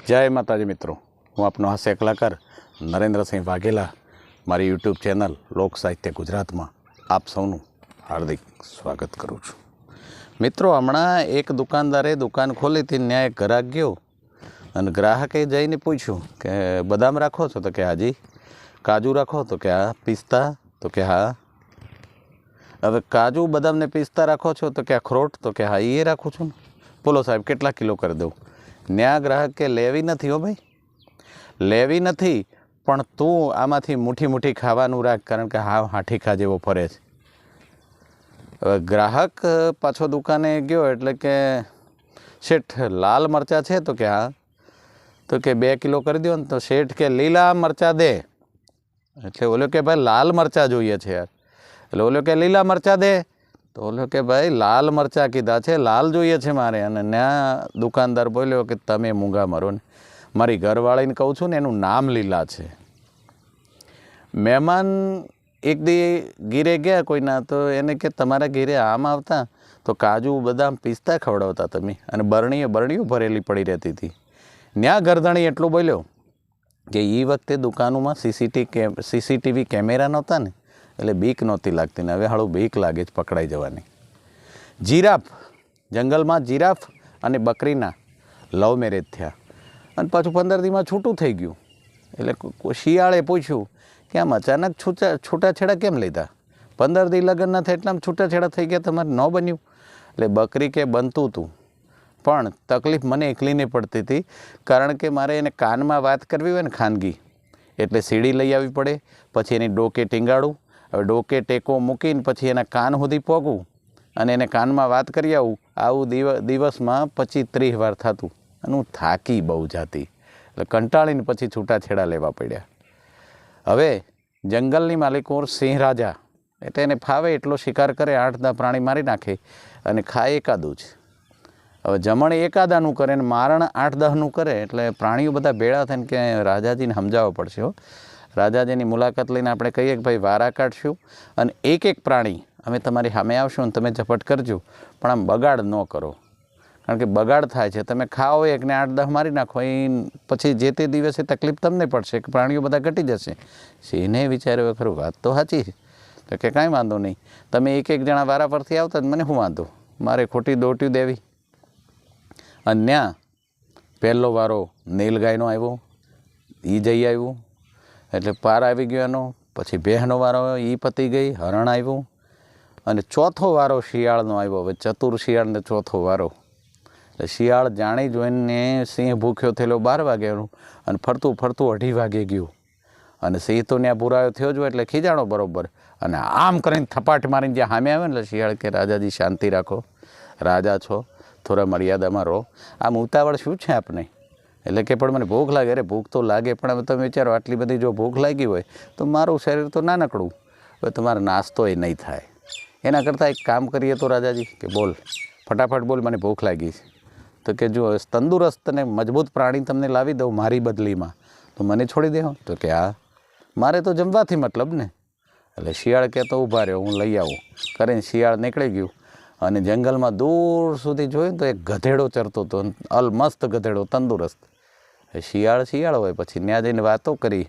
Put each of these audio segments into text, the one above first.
જય માતાજી મિત્રો, હું આપનો હાસ્ય કલાકાર નરેન્દ્રસિંહ વાઘેલા મારી યુટ્યુબ ચેનલ લોક સાહિત્ય ગુજરાતમાં આપ સૌનું હાર્દિક સ્વાગત કરું છું. મિત્રો, હમણાં એક દુકાનદારે દુકાન ખોલી હતી. ત્યાં એક ગ્રાહક ગયો અને ગ્રાહકે જઈને પૂછ્યું કે બદામ રાખો છો? તો કે હાજી. કાજુ રાખો? તો કે હા. પિસ્તા? તો કે હા. હવે કાજુ બદામ ને પિસ્તા રાખો છો? તો કે અખરોટ? તો કે હા એ રાખું છું ને. બોલો સાહેબ, કેટલા કિલો કરી દઉં? ન્યા ગ્રાહક કે લેવી નથી હો ભાઈ, લેવી નથી, પણ તું આમાંથી મુઠ્ઠી મુઠ્ઠી ખાવાનું રાખ, કારણ કે હાવ હાઠીખા જેવો ફરે છે. હવે ગ્રાહક પાછો દુકાને ગયો એટલે કે શેઠ લાલ મરચાં છે? તો કે હા. તો કે 2 કિલો કરી દો ને. તો શેઠ કે લીલા મરચાં દે. એટલે ઓલો કે ભાઈ લાલ મરચાં જોઈએ છે યાર. એટલે ઓલો કે લીલા મરચાં દે. તો ઓલો કે ભાઈ લાલ મરચાં કીધા છે, લાલ જોઈએ છે મારે. અને ત્યાં દુકાનદાર બોલ્યો કે તમે મૂંગા મરો ને, મારી ઘરવાળીને કહું છું ને એનું નામ લીલા છે. મહેમાન એક દી ઘીરે ગયા કોઈના, તો એને કે તમારા ઘીરે આમ આવતા તો કાજુ બદામ પિસ્તા ખવડાવતા તમે, અને બરણીઓ ભરેલી પડી રહેતી હતી. ત્યાં ગરદણી એટલું બોલ્યો કે એ વખતે દુકાનોમાં સીસીટીવી કેમેરા નહોતા ને, એટલે બીક નહોતી લાગતી ને હવે હાળું બીક લાગે છે પકડાઈ જવાની. જીરાફ, જંગલમાં જીરાફ અને બકરીના લવ મેરેજ થયા અને પાછું 15 દીમાં છૂટું થઈ ગયું. એટલે શિયાળે પૂછ્યું કે આમ અચાનક છૂટાછેડા કેમ લીધા? 15 દી લગ્ન ના થાય એટલામાં છૂટાછેડા થઈ ગયા, તમારે ન બન્યું? એટલે બકરી કે બનતું હતું, પણ તકલીફ મને એકલીને પડતી હતી, કારણ કે મારે એને કાનમાં વાત કરવી હોય ને ખાનગી, એટલે સીડી લઈ આવવી પડે, પછી એની ડોકે ટીંગાડું. હવે ડોકે ટેકો મૂકીને પછી એના કાન સુધી પહોંચું અને એને કાનમાં વાત કરી આવું દિવસમાં 25-30 વાર થતું. અને હું થાકી બહુ જાતી, એટલે કંટાળીને પછી છૂટાછેડા લેવા પડ્યા. હવે જંગલની માલિકો સિંહ રાજા, એટલે એને ફાવે એટલો શિકાર કરે, 8-10 પ્રાણી મારી નાખે અને ખાય એકાદું જ. હવે જમણ એકાદાનું કરે ને મારણ 8-10નું કરે, એટલે પ્રાણીઓ બધા ભેળા થઈને કે રાજાજીને સમજાવવા પડશે હો. રાજાજીની મુલાકાત લઈને આપણે કહીએ કે ભાઈ વારા કાઢશું અને એક પ્રાણી અમે તમારી સામે આવશું અને તમે ઝપટ કરજો, પણ આમ બગાડ ન કરો, કારણ કે બગાડ થાય છે. તમે ખાઓ એકને 8-10 મારી નાખો, એ પછી જે તે દિવસે તકલીફ તમને પડશે કે પ્રાણીઓ બધા ઘટી જશે. સિંહને વિચાર્યો ખરું, વાત તો સાચી છે. તો કે કાંઈ વાંધો નહીં, તમે એક જણા વારા પરથી આવતા મને શું વાંધો, મારે ખોટી દોટ્યું દેવી. અને ત્યાં પહેલો વારો નીલગાયનો આવ્યો, એ જઈ આવ્યું, એટલે પાર આવી ગયો એનો. પછી ભેહનો વારો એ પતી ગઈ, હરણ આવ્યું, અને ચોથો વારો શિયાળનો આવ્યો. હવે ચતુર શિયાળને ચોથો વારો. એટલે શિયાળ જાણી જોઈને સિંહ ભૂખ્યો થયેલો 12 વાગ્યાનું, અને ફરતું 2:30 વાગે ગયું. અને સિંહ તો ત્યાં પુરાયો થયો જ એટલે ખીજાણો બરોબર, અને આમ કરીને થપાટ મારીને જ્યાં સામે આવે ને, એટલે શિયાળ કે રાજાજી શાંતિ રાખો, રાજા છો, થોડા મર્યાદામાં રહો, આમ ઉતાવળ શું છે આપને? એટલે કે પણ મને ભૂખ લાગે. અરે ભૂખ તો લાગે, પણ હવે તમે વિચારો આટલી બધી જો ભૂખ લાગી હોય તો મારું શરીર તો નાનકડું, હવે તમારો નાસ્તો એ નહીં થાય. એના કરતાં એક કામ કરીએ તો રાજાજી કે બોલ, ફટાફટ બોલ, મને ભૂખ લાગી છે. તો કે જો તંદુરસ્ત અને મજબૂત પ્રાણી તમને લાવી દઉં મારી બદલીમાં, તો મને છોડી દેવો? તો કે હા, મારે તો જમવાથી મતલબ ને. એટલે શિયાળ કહેતો ઊભા રહ્યો, હું લઈ આવું કરીને શિયાળ નીકળી ગયું. અને જંગલમાં દૂર સુધી જોયું તો એક ગધેડો ચરતો હતો, અલમસ્ત ગધેડો, તંદુરસ્ત. શિયાળ હોય, પછી ત્યાં જઈને વાતો કરી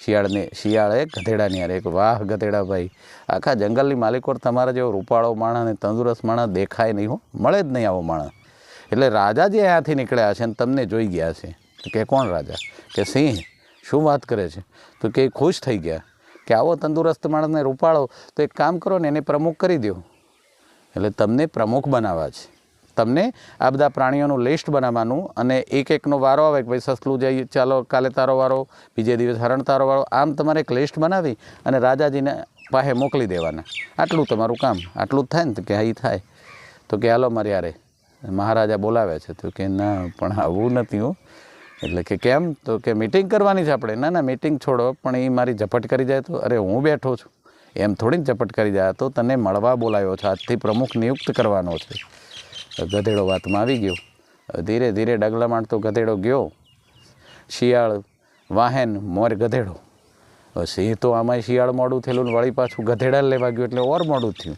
શિયાળે ગધેડાની યાર, એક વાહ ગધેડા ભાઈ, આખા જંગલની માલિકો તમારા જેવો રૂપાળો માણસ અને તંદુરસ્ત માણસ દેખાય નહીં હો, મળે જ નહીં આવો માણસ. એટલે રાજાજી અહીંયાથી નીકળ્યા છે અને તમને જોઈ ગયા છે. તો કે કોણ રાજા? કે સિંહ. શું વાત કરે છે? તો કે ખુશ થઈ ગયા કે આવો તંદુરસ્ત માણસને રૂપાળો, તો એક કામ કરો ને, એને પ્રમુખ કરી દો. એટલે તમને પ્રમુખ બનાવવા છે. તમને આ બધા પ્રાણીઓનું લિસ્ટ બનાવવાનું, અને એકનો વારો આવે કે ભાઈ સસલું જઈ, ચાલો કાલે તારો વારો, બીજે દિવસ હરણ તારો વારો, આમ તમારે એક લિસ્ટ બનાવી અને રાજાજીને પાસે મોકલી દેવાના. આટલું તમારું કામ. આટલું જ થાય ને? તો કે હા, એ થાય. તો કે હાલો મારે યારે મહારાજા બોલાવે છે. તો કે ના, પણ આવું નથી હો. એટલે કે કેમ? તો કે મિટિંગ કરવાની છે આપણે. ના મિટિંગ છોડો, પણ એ મારી ઝપટ કરી જાય તો? અરે હું બેઠો છું, એમ થોડી ને ઝપટ કરી જાય. તો તને મળવા બોલાવ્યો છે, આજથી પ્રમુખ નિયુક્ત કરવાનો છે. ગધેડો વાતમાં આવી ગયો. ધીરે ધીરે ડગલા માંડતો ગધેડો ગયો. શિયાળ વાહેન, મોર ગધેડો. સિંહ તો આમાં શિયાળ મોડું થયેલું, વળી પાછું ગધેડા લેવા ગયું એટલે ઓર મોડું થયું.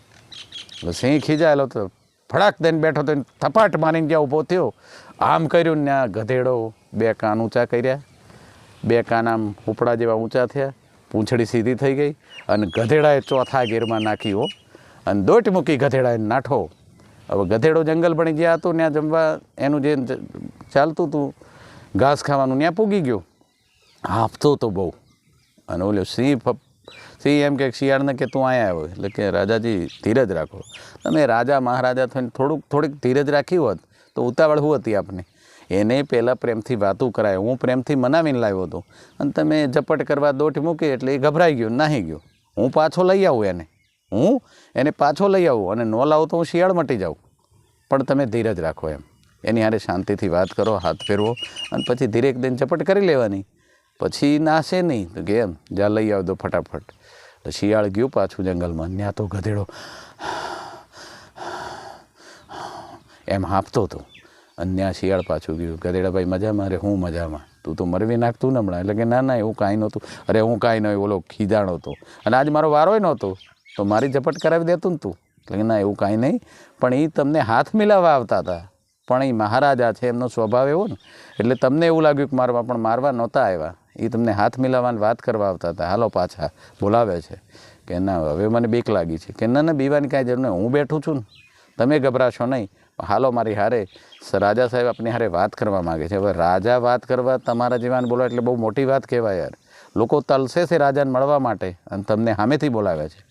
સિંહ ખીજાયેલો તો ફડાક દઈને બેઠો તો થપાટ મારીને જ્યાં ઊભો થયો, આમ કર્યું ને આ ગધેડો બે કાન ઊંચા કર્યા, બે કાન આમ ઉપડા જેવા ઊંચા થયા, પૂંછડી સીધી થઈ ગઈ અને ગધેડાએ ચોથા ગેરમાં નાખી હો અને દોટ મૂકી ગધેડાએ નાઠો. હવે ગધેડો જંગલ બની ગયા હતો, ત્યાં જમવા એનું જે ચાલતું હતું ઘાસ ખાવાનું ત્યાં પૂગી ગયો, હાંફતો તો બહુ. અને ઓલો સિંહ એમ કે શિયાળને કે તું અહીંયા આવ્યો, એટલે કે રાજાજી ધીરજ રાખો. તમે રાજા મહારાજા થઈને થોડીક ધીરજ રાખી હોત તો ઉતાવળ શું હતી આપને? એને પહેલાં પ્રેમથી વાતું કરાય, હું પ્રેમથી મનાવીને લાવ્યો હતો અને તમે ઝપટ કરવા દોટ મૂકી એટલે એ ગભરાઈ ગયો, નાહી ગયો. હું પાછો લઈ આવું એને પાછો લઈ આવું અને ન લાવું તો હું શિયાળ મટી જાઉં. પણ તમે ધીરજ રાખો એમ, એની હારે શાંતિથી વાત કરો, હાથ ફેરવો અને પછી ધીરે એક દિન ઝપટ કરી લેવાની, પછી નાશે નહીં. તો કે એમ જ્યાં લઈ આવજો ફટાફટ. તો શિયાળ ગયું પાછું જંગલમાં, ત્યાં તો ગધેડો એમ હાંફતો હતો અને ત્યાં શિયાળ પાછું ગયું. ગધેડા ભાઈ મજામાં? અરે હું મજામાં, તું તો મરવી નાખતું ને હમણાં. એટલે કે ના એવું કાંઈ નહોતું. અરે હું કાંઈ નહીં, ઓલો ખીજાણો હતો અને આજ મારો વારોય નહોતો તો મારી ઝપટ કરાવી દેતું ને તું. એટલે કે ના એવું કાંઈ નહીં, પણ એ તમને હાથ મિલાવવા આવતા હતા. પણ એ મહારાજા છે, એમનો સ્વભાવ એવો ને એટલે તમને એવું લાગ્યું કે મારવા, પણ મારવા નહોતા આવ્યા. એ તમને હાથ મિલાવવાની વાત કરવા આવતા હતા. હાલો પાછા બોલાવે છે કે ના હવે મને બીક લાગી છે. કે ના બીવાની કાંઈ જરૂર નહીં, હું બેઠું છું ને, તમે ગભરાશો નહીં, હાલો મારી હારે. રાજા સાહેબ આપણી હારે વાત કરવા માગે છે. હવે રાજા વાત કરવા તમારા જેવાને બોલાવે એટલે બહુ મોટી વાત કહેવાય યાર. લોકો તલસે છે રાજાને મળવા માટે અને તમને સામેથી બોલાવે છે.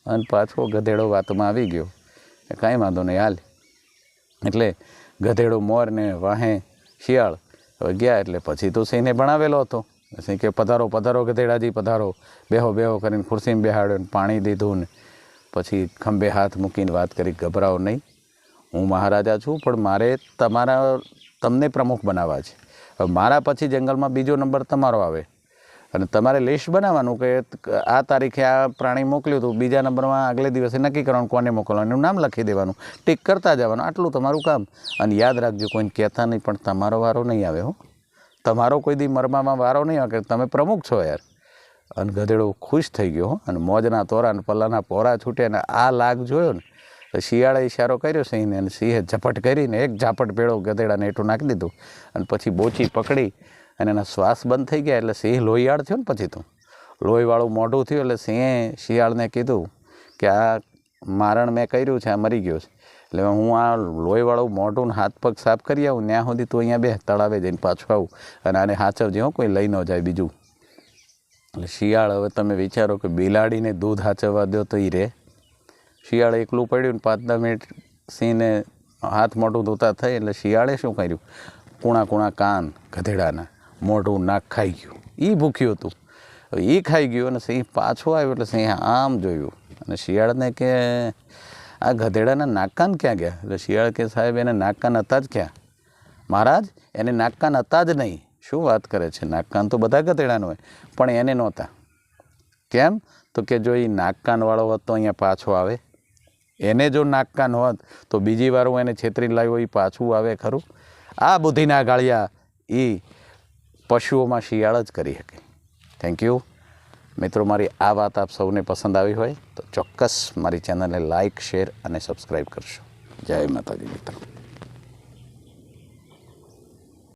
અને પાછો ગધેડો વાતમાં આવી ગયો, કાંઈ વાંધો નહીં હાલ. એટલે ગધેડો મોર ને વાહે શિયાળ હવે ગયા. એટલે પછી તો સિંહને ભણાવેલો હતો. સિંહ કે પધારો પધારો ગધેડાજી પધારો, બેહો બેહો કરીને ખુરશીમાં બેહાડ્યો ને પાણી દીધું ને પછી ખંભે હાથ મૂકીને વાત કરી, ગભરાઓ નહીં, હું મહારાજા છું પણ મારે તમને પ્રમુખ બનાવવા છે. હવે મારા પછી જંગલમાં બીજો નંબર તમારો આવે અને તમારે લિસ્ટ બનાવવાનું કે આ તારીખે આ પ્રાણી મોકલ્યું હતું, બીજા નંબરમાં આગલે દિવસે નક્કી કરવાનું કોને મોકલવાનું, એનું નામ લખી દેવાનું, ટીક કરતા જવાનું, આટલું તમારું કામ. અને યાદ રાખજો કોઈને કહેતા નહીં પણ તમારો વારો નહીં આવે હો, તમારો કોઈ દી મરમામાં વારો નહીં આવે કે તમે પ્રમુખ છો યાર. અને ગધેડો ખુશ થઈ ગયો અને મોજના તોરા અને પલ્લાના પોરા છૂટ્યા અને આ લાગ જોયો ને તો શિયાળે ઇશારો કર્યો સિંહને અને સિંહે ઝપટ કરીને એક ઝાપટ ભેળો ગધેડાને હેઠું નાખી દીધું અને પછી બોચી પકડી અને એના શ્વાસ બંધ થઈ ગયા. એટલે સિંહ લોહીયાળ થયો ને, પછી તો લોહીવાળું મોઢું થયું. એટલે સિંહે શિયાળને કીધું કે આ મારણ મેં કર્યું છે, આ મરી ગયો છે, એટલે હું આ લોહીવાળું મોઢું હાથ પગ સાફ કરી આવું, ત્યાં સુધી તું અહીંયા બે તળાવે જઈને પાછું આવું અને આને હાચવજે હો, કોઈ લઈ ન જાય બીજું. એટલે શિયાળ, હવે તમે વિચારો કે બિલાડીને દૂધ હાચવવા દો તો એ રહે? શિયાળ એકલું પડ્યું ને 5-10 મિનિટ સિંહને હાથ મોઢું ધોતા થઈ. એટલે શિયાળે શું કર્યું, કૂણા કાન ગધેડાના, મોઢું નાક ખાઈ ગયું. એ ભૂખ્યું હતું, એ ખાઈ ગયું અને સિંહ પાછો આવ્યો. એટલે સિંહે આમ જોયું અને શિયાળને કે આ ગધેડાના નાકકાન ક્યાં ગયા? એટલે શિયાળ કે સાહેબ એને નાકકાન હતા જ ક્યાં મહારાજ, એને નાકકાન હતા જ નહીં. શું વાત કરે છે, નાકકાન તો બધા ગધેડાનો હોય પણ એને નહોતા. કેમ? તો કે જો એ નાકકાનવાળો હોત તો અહીંયા પાછો આવે, એને જો નાકકાન હોત તો બીજી વાર હું એને છેતરી લાવ્યો એ પાછું આવે ખરું? આ બુદ્ધિના ગાળિયા એ પશુઓમાં શિયાળ જ કરી શકે. થેન્ક યુ મિત્રો. મારી આ વાત આપ સૌને પસંદ આવી હોય તો ચોક્કસ મારી ચેનલને લાઇક, શેર અને સબસ્ક્રાઈબ કરશો. જય માતાજી મિત્રો.